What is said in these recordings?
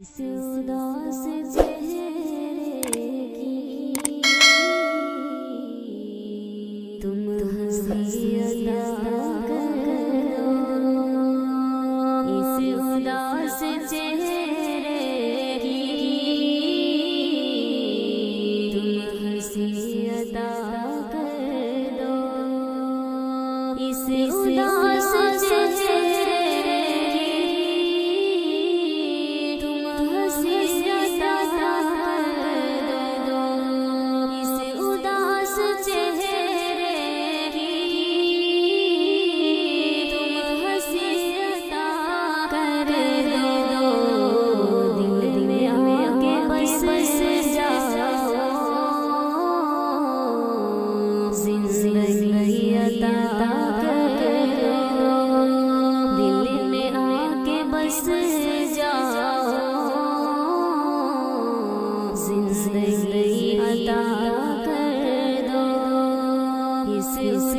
اس اداس چہرے کی تم ہنسی عطا کرو، اس اداس چہرے کی تم ہنسی عطا کر دو، اس اداس روشنی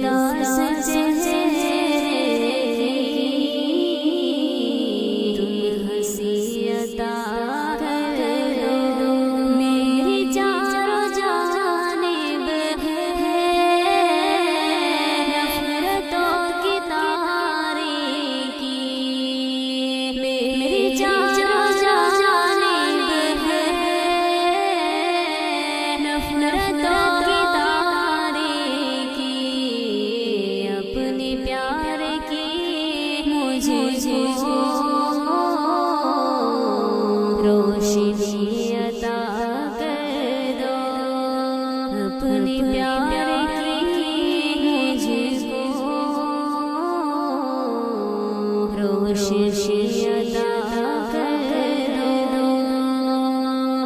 عطا کر دو، اپنے پیار کی مجھ کو روشنی عطا کر دو،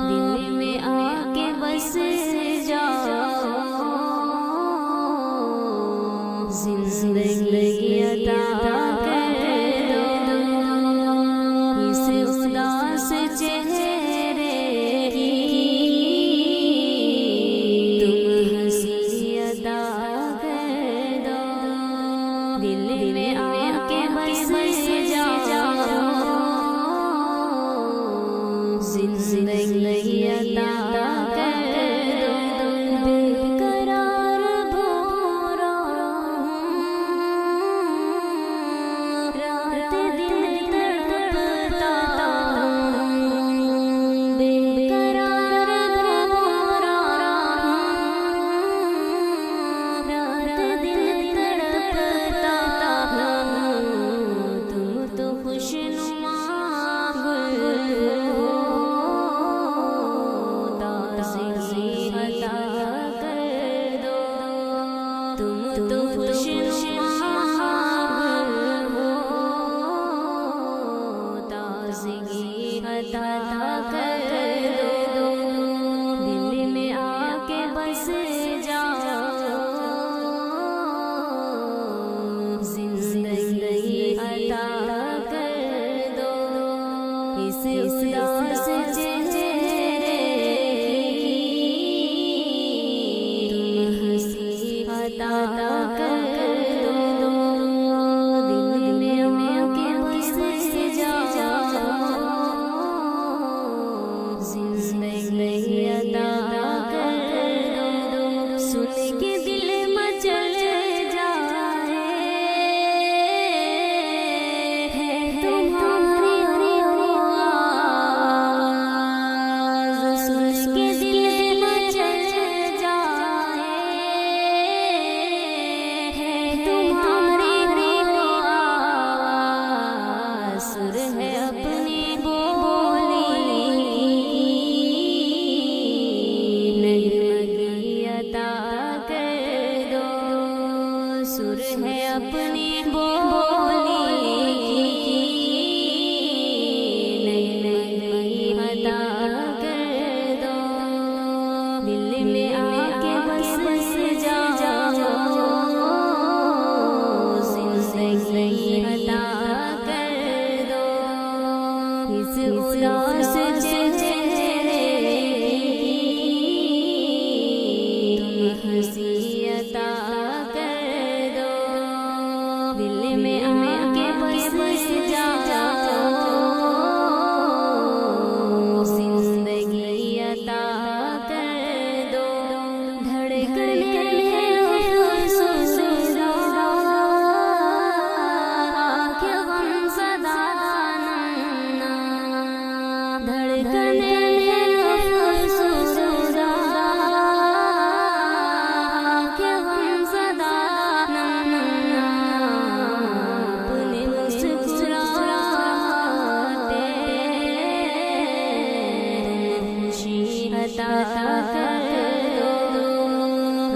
دل میں آ کے بس جاؤ، زندگی عطا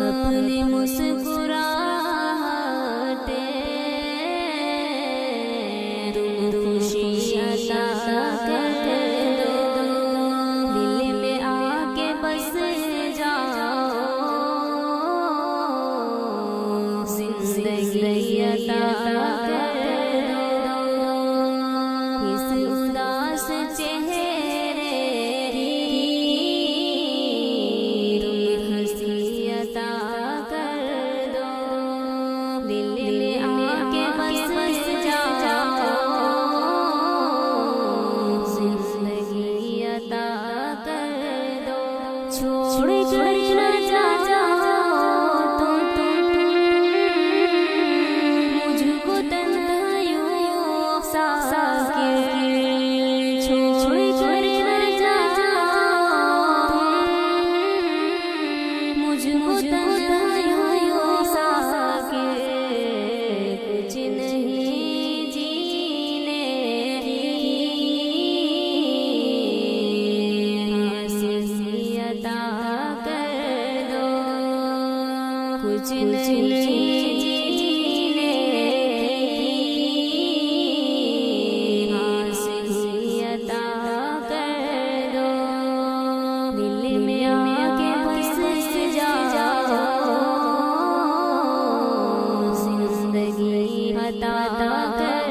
اپنی مسکراہٹیں تم خوشی عطا کر دو، دل میں آ کے بس جاؤ، زندگی عطا کر دو، اس اداس چہرے چھوڑ کر نہ جاؤ تم مجھ کو تنہائیوں ساکر، چھوڑ کر نہ جاؤ مجھ کو تنہائیوں ساکر، کچھ نہیں جینے کچھ نہیں جینے حاصل عطا کر دو، دل میں آ کے بس جاؤ، زندگی عطا کر